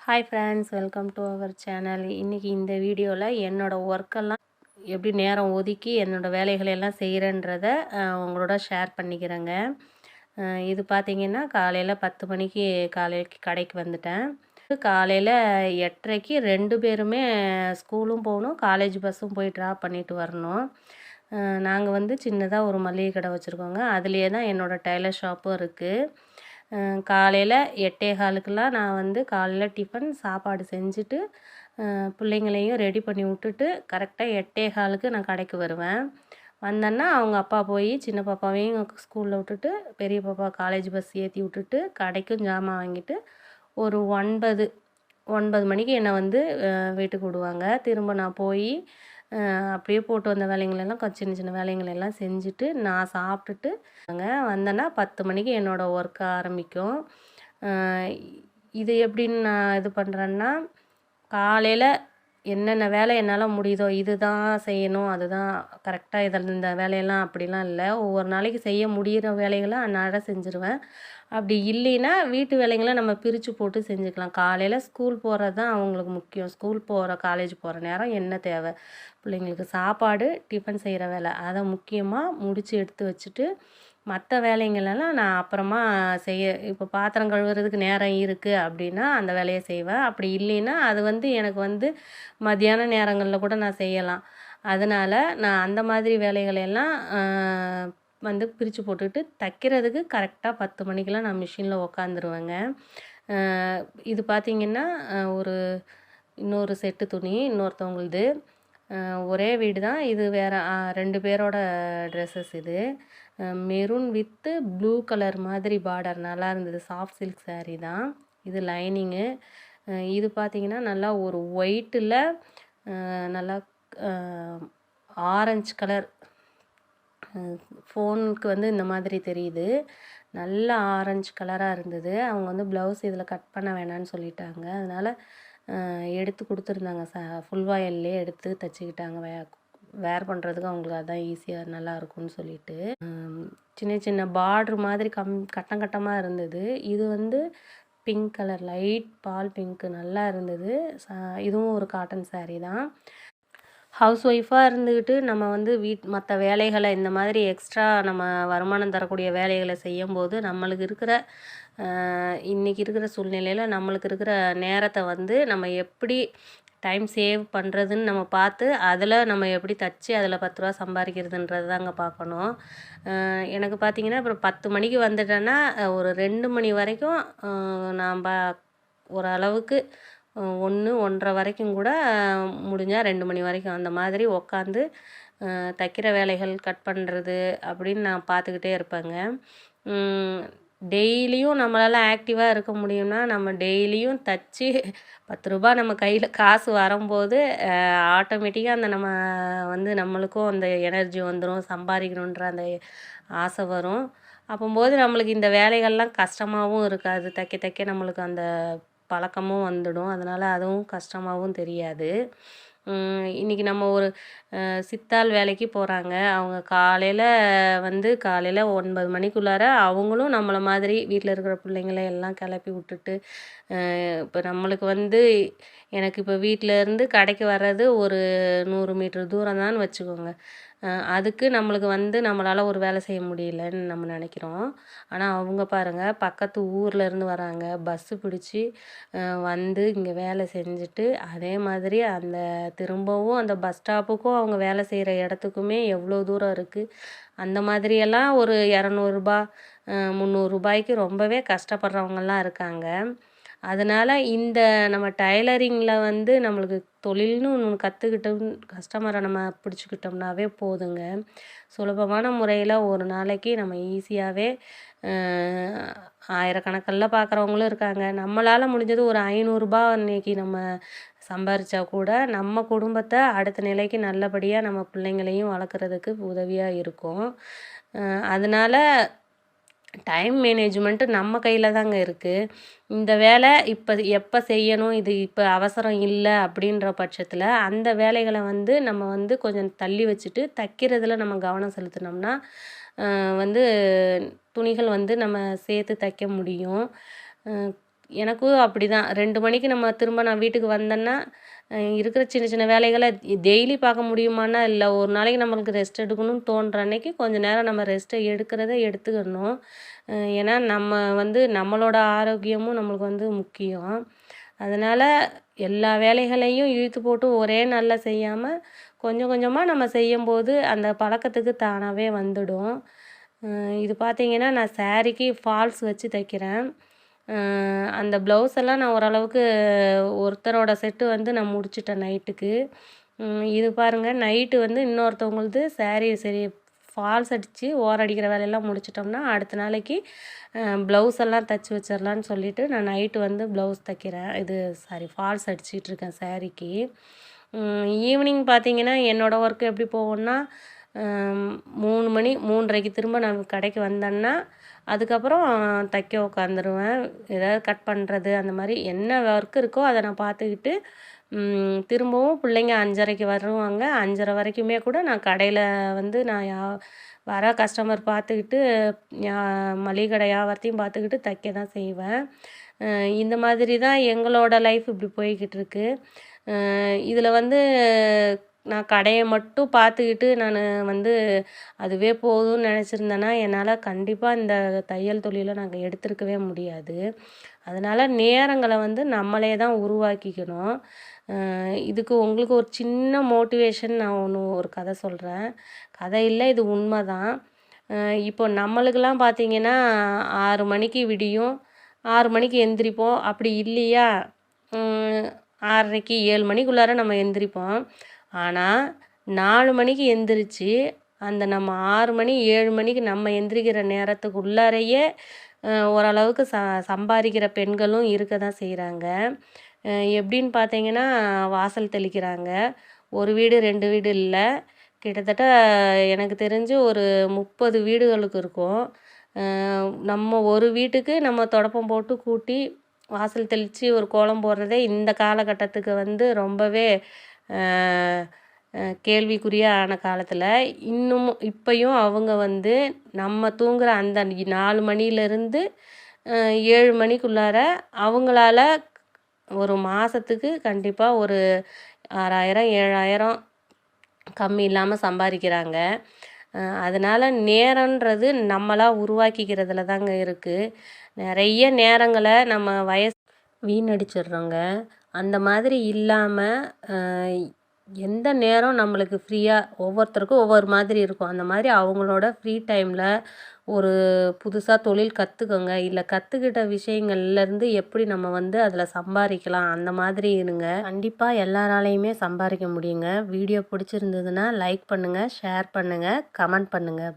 Hi friends, welcome to our channel. இன்றைக்கி இந்த வீடியோவில் என்னோடய ஒர்க்கெல்லாம் எப்படி நேரம் ஒதுக்கி என்னோடய வேலைகளெல்லாம் செய்கிறேன்றத உங்களோட ஷேர் பண்ணிக்கிறேங்க. இது பார்த்திங்கன்னா காலையில் 10 மணிக்கு காலைக்கு கடைக்கு வந்துட்டேன். காலையில் 8:30க்கு 2 பேருமே ஸ்கூலும் போகணும், காலேஜ் பஸ்ஸும் போய் ட்ராப் பண்ணிட்டு வரணும். நாங்கள் வந்து சின்னதாக ஒரு மளிகை கடை வச்சுருக்கோங்க. அதுலேயே தான் என்னோடய டெய்லர் ஷாப்பும் இருக்குது. காலையில் 8:15க்குலாம் நான் வந்து காலையில் டிஃபன் சாப்பாடு செஞ்சுட்டு பிள்ளைங்களையும் ரெடி பண்ணி விட்டுட்டு கரெக்டாக 8:15க்கு நான் கடைக்கு வருவேன். வந்தேன்னா அவங்க அப்பா போய் சின்ன பாப்பாவையும் ஸ்கூலில் விட்டுட்டு பெரிய பாப்பா காலேஜ் பஸ் ஏற்றி விட்டுட்டு கடைக்கும் ஜாமான் வாங்கிட்டு ஒரு 9 மணிக்கு என்னை வந்து வீட்டுக்கு விடுவாங்க. திரும்ப நான் போய் அப்படியே போட்டு வந்த வேலைங்களெல்லாம் சின்ன சின்ன வேலைங்களெல்லாம் செஞ்சுட்டு நான் சாப்பிட்டுட்டு வந்தேன்னா 10 மணிக்கு என்னோடய ஒர்க் ஆரம்பிக்கும். இது எப்படின்னு நான் இது பண்ணுறேன்னா, காலையில் என்னென்ன வேலை என்னால் முடியுதோ இது தான் செய்யணும், அதுதான் கரெக்டாக இந்த வேலையெல்லாம் அப்படிலாம் இல்லை. ஒவ்வொரு நாளைக்கு செய்ய முடிகிற வேலைகளை அன்றாட செஞ்சுருவேன். அப்படி இல்லைன்னா வீட்டு வேலைங்களை நம்ம பிரித்து போட்டு செஞ்சுக்கலாம். காலையில் ஸ்கூல் போகிறது தான் அவங்களுக்கு முக்கியம். ஸ்கூல் போகிற காலேஜ் போகிற நேரம் என்ன தேவை, பிள்ளைங்களுக்கு சாப்பாடு டிஃபன் செய்கிற வேலை, அதை முக்கியமாக முடித்து எடுத்து வச்சுட்டு மற்ற வேலைங்களெல்லாம் நான் அப்புறமா இப்போ பாத்திரம் கழுவுறதுக்கு நேரம் இருக்குது அப்படின்னா அந்த வேலையை செய்வேன். அப்படி இல்லைன்னா அது வந்து எனக்கு வந்து மத்தியான நேரங்களில் கூட நான் செய்யலாம். அதனால் நான் அந்த மாதிரி வேலைகளையெல்லாம் வந்து பிரித்து போட்டுட்டு தைக்கிறதுக்கு கரெக்டாக 10 மணிக்கெலாம் நான் மிஷினில் உக்காந்துருவேங்க. இது பார்த்திங்கன்னா இன்னொரு செட்டு துணி இன்னொருத்தவங்களுது. ஒரே வீடு தான் இது, வேறு 2 பேரோட ட்ரெஸ்ஸஸ். இது மெரூன் வித்து ப்ளூ கலர் மாதிரி பார்டர் நல்லா இருந்தது. சாஃப்ட் சில்க் சாரீ தான் இது. லைனிங்கு இது பார்த்திங்கன்னா நல்லா ஒரு ஒயிட்டில் நல்லா ஆரஞ்சு கலர், ஃபோனுக்கு வந்து இந்த மாதிரி தெரியுது. நல்ல ஆரஞ்சு கலராக இருந்தது. அவங்க வந்து ப்ளவுஸ் இதில் கட் பண்ண வேணான்னு சொல்லிட்டாங்க. அதனால் எடுத்து கொடுத்துருந்தாங்க. ஃபுல் வாயல்லே எடுத்து தைச்சிக்கிட்டாங்க. வேர் பண்ணுறதுக்கு அவங்களுக்கு அதான் ஈஸியாக நல்லாயிருக்கும்னு சொல்லிட்டு சின்ன சின்ன பார்ட்ரு மாதிரி கட்டம் கட்டமாக இருந்தது. இது வந்து பிங்க் கலர், லைட் பால் பிங்க்கு நல்லா இருந்தது. இதுவும் ஒரு காட்டன் சாரீ தான். ஹவுஸ் ஒய்ஃபாக இருந்துக்கிட்டு நம்ம வந்து மற்ற வேலைகளை இந்த மாதிரி எக்ஸ்ட்ரா நம்ம வருமானம் தரக்கூடிய வேலைகளை செய்யும்போது நம்மளுக்கு இருக்கிற இன்றைக்கி இருக்கிற சூழ்நிலையில் நம்மளுக்கு இருக்கிற நேரத்தை வந்து நம்ம எப்படி டைம் சேவ் பண்ணுறதுன்னு நம்ம பார்த்து அதில் நம்ம எப்படி தச்சு அதில் 10 ரூபா சம்பாதிக்கிறதுன்றது தாங்க பார்க்கணும். எனக்கு பார்த்திங்கன்னா அப்புறம் 10 மணிக்கு வந்துட்டேன்னா ஒரு 2 மணி வரைக்கும் நாம் ஓரளவுக்கு 1-1:30 வரைக்கும் கூட முடிஞ்சால் 2 மணி வரைக்கும் அந்த மாதிரி உக்காந்து தைக்கிற வேலைகள் கட் பண்ணுறது அப்படின்னு நான் பார்த்துக்கிட்டே இருப்பேங்க. டெய்லியும் நம்மளால் ஆக்டிவாக இருக்க முடியும்னா நம்ம டெய்லியும் தச்சு 10 ரூபா நம்ம கையில் காசு வரும்போது ஆட்டோமேட்டிக்காக அந்த நம்ம வந்து நம்மளுக்கும் அந்த எனர்ஜி வந்துடும், சம்பாதிக்கணுன்ற அந்த ஆசை வரும். அப்போம்போது நம்மளுக்கு இந்த வேலைகள்லாம் கஷ்டமாகவும் இருக்காது. தைக்க தைக்க நம்மளுக்கு அந்த பழக்கமும் வந்துடும். அதனால் அதுவும் கஷ்டமாகவும் தெரியாது. இன்றைக்கி நம்ம ஒரு சித்தாள் வேலைக்கு போகிறாங்க. அவங்க காலையில் 9 மணிக்குள்ளார அவங்களும் நம்மளை மாதிரி வீட்டில் இருக்கிற பிள்ளைங்கள எல்லாம் கிளப்பி விட்டுட்டு இப்போ நம்மளுக்கு வந்து எனக்கு இப்போ வீட்டிலேருந்து கடைக்கு வர்றது ஒரு 100 மீட்டர் தூரம் தான் வச்சுக்கோங்க. அதுக்கு நம்மளுக்கு வந்து நம்மளால் ஒரு வேலை செய்ய முடியலன்னு நம்ம நினைக்கிறோம். ஆனால் அவங்க பாருங்கள், பக்கத்து ஊர்லேருந்து வராங்க, பஸ்ஸு பிடிச்சி வந்து இங்கே வேலை செஞ்சுட்டு அதே மாதிரி திரும்பவும் அந்த பஸ் ஸ்டாப்புக்கும் அவங்க வேலை செய்கிற இடத்துக்குமே எவ்வளோ தூரம் இருக்குது. அந்த மாதிரியெல்லாம் ஒரு 200 300 ரொம்பவே கஷ்டப்படுறவங்கலாம் இருக்காங்க. அதனால் இந்த நம்ம டைலரிங்கில் வந்து நம்மளுக்கு தொழில்னு ஒன்று கற்றுக்கிட்டோம், கஸ்டமரை நம்ம பிடிச்சிக்கிட்டோம்னாவே போதுங்க. சுலபமான முறையில் ஒரு நாளைக்கு நம்ம ஈஸியாகவே ஆயிரக்கணக்கில் பார்க்குறவங்களும் இருக்காங்க. நம்மளால் முடிஞ்சது ஒரு 500 இன்றைக்கி நம்ம சம்பாரித்தா கூட நம்ம குடும்பத்தை அடுத்த நிலைக்கு நல்லபடியாக நம்ம பிள்ளைங்களையும் வளர்க்குறதுக்கு உதவியாக இருக்கும். அதனால் டைம் மேனேஜ்மெண்ட்டு நம்ம கையில் தாங்க இருக்குது. இந்த வேலை எப்போ செய்யணும், இது இப்போ அவசரம் இல்லை அப்படின்ற பட்சத்தில் அந்த வேலைகளை வந்து நம்ம வந்து கொஞ்சம் தள்ளி வச்சுட்டு தைக்கிறதுல நம்ம கவனம் செலுத்தினோம்னா வந்து துணிகள் வந்து நம்ம சேர்த்து தைக்க முடியும். எனக்கும் அப்படி தான் 2 மணிக்கு நம்ம திரும்ப நான் வீட்டுக்கு வந்தேன்னா இருக்கிற சின்ன சின்ன வேலைகளை டெய்லி பார்க்க முடியுமான்னா இல்லை. ஒரு நாளைக்கு நம்மளுக்கு ரெஸ்ட் எடுக்கணும்னு தோன்ற அன்னைக்கு கொஞ்சம் நேரம் நம்ம ரெஸ்ட்டை எடுக்கிறத எடுத்துக்கணும். ஏன்னா நம்ம வந்து நம்மளோட ஆரோக்கியமும் நம்மளுக்கு வந்து முக்கியம். அதனால் எல்லா வேலைகளையும் இழுத்து போட்டு ஒரே நாளில் செய்யாமல் கொஞ்சம் கொஞ்சமாக நம்ம செய்யும்போது அந்த பழக்கத்துக்கு தானாகவே வந்துடும். இது பார்த்திங்கன்னா நான் சாரீக்கு ஃபால்ஸ் வச்சு தைக்கிறேன். அந்த ப்ளவுஸ் எல்லாம் நான் ஓரளவுக்கு ஒருத்தரோட செட்டு வந்து நான் முடிச்சிட்டேன் நைட்டுக்கு. இது பாருங்கள், நைட்டு வந்து இன்னொருத்தவங்களுது சாரீ சரி ஃபால்ஸ் அடித்து ஓரடிக்கிற வேலையெல்லாம் முடிச்சிட்டோம்னா அடுத்த நாளைக்கு ப்ளவுஸ் எல்லாம் தைச்சி வச்சிடலான்னு சொல்லிவிட்டு நான் நைட்டு வந்து ப்ளவுஸ் தைக்கிறேன். ஃபால்ஸ் அடிச்சிட்ருக்கேன் சாரீக்கு. ஈவினிங் பார்த்திங்கன்னா என்னோடய ஒர்க்கு எப்படி போகும்னா 3 மணி 3:30க்கு திரும்ப நான் கடைக்கு வந்தேன்னா அதுக்கப்புறம் தைக்க உட்காந்துருவேன். ஏதாவது கட் பண்ணுறது அந்த மாதிரி என்ன ஒர்க் இருக்கோ அதை நான் பார்த்துக்கிட்டு திரும்பவும் பிள்ளைங்க 5:30க்கு வருவாங்க. 5:30 வரைக்குமே கூட நான் கடையில் வந்து நான் வர கஸ்டமர் பார்த்துக்கிட்டு மளிகை கடை வியாபாரத்தையும் பார்த்துக்கிட்டு தைக்க தான் செய்வேன். இந்த மாதிரி தான் எங்களோட லைஃப் இப்படி போய்கிட்டு இருக்கு. இதில் வந்து நான் கடையை மட்டும் பார்த்துக்கிட்டு நான் வந்து அதுவே போதும்னு நினச்சிருந்தேன்னா என்னால் கண்டிப்பாக இந்த தையல் தொழிலை நாங்கள் எடுத்திருக்கவே முடியாது. அதனால் நேரங்களை வந்து நம்மளே தான் உருவாக்கிக்கணும். இதுக்கு உங்களுக்கு ஒரு சின்ன மோட்டிவேஷன் நான் ஒரு கதை சொல்கிறேன். கதை இல்லை, இது உண்மை தான். இப்போ நம்மளுக்கெல்லாம் பார்த்திங்கன்னா 6 மணிக்கு விடியும், 6 மணிக்கு எந்திரிப்போம். அப்படி இல்லையா 6:30க்கு 7 மணிக்குள்ளார நம்ம எந்திரிப்போம். ஆனால் 4 மணிக்கு எந்திரிச்சு அந்த நம்ம 6 மணி 7 மணிக்கு நம்ம எந்திரிக்கிற நேரத்துக்குள்ளாரையே ஓரளவுக்கு சம்பாதிக்கிற பெண்களும் இருக்க தான் செய்கிறாங்க. எப்படின்னு பார்த்தீங்கன்னா வாசல் தெளிக்கிறாங்க. ஒரு வீடு 2 வீடு இல்லை, கிட்டத்தட்ட எனக்கு தெரிஞ்சு ஒரு 30 வீடுகளுக்கு இருக்கும். நம்ம ஒரு வீட்டுக்கு நம்ம தொடப்பம் போட்டு கூட்டி வாசல் தெளித்து ஒரு கோலம் போடுறதே இந்த காலகட்டத்துக்கு வந்து ரொம்பவே கேள்விக்குறியான காலத்தில் இப்பையும் அவங்க வந்து நம்ம தூங்குகிற அந்த 4 மணிலேருந்து 7 மணிக்குள்ளார அவங்களால ஒரு மாதத்துக்கு கண்டிப்பாக ஒரு 6,000 7,000 கம்மி இல்லாமல் சம்பாதிக்கிறாங்க. அதனால் நேரன்றது நம்மளாக உருவாக்கிக்கிறதுல தாங்க இருக்குது. நிறைய நேரங்களை நம்ம வீணடிச்சிடுறோங்க. அந்த மாதிரி இல்லாமல் எந்த நேரம் நம்மளுக்கு ஃப்ரீயாக ஒவ்வொருத்தருக்கும் ஒவ்வொரு மாதிரி இருக்கும். அந்த மாதிரி அவங்களோட ஃப்ரீ டைமில் ஒரு புதுசாக தொழில் கற்றுக்கோங்க. இல்லை கற்றுக்கிட்ட விஷயங்கள்லேருந்து எப்படி நம்ம வந்து அதில் சம்பாதிக்கலாம் அந்த மாதிரி இருங்க. கண்டிப்பாக எல்லாராலையுமே சம்பாதிக்க முடியுங்க. வீடியோ பிடிச்சிருந்ததுன்னா லைக் பண்ணுங்கள், ஷேர் பண்ணுங்கள், கமெண்ட் பண்ணுங்கள்.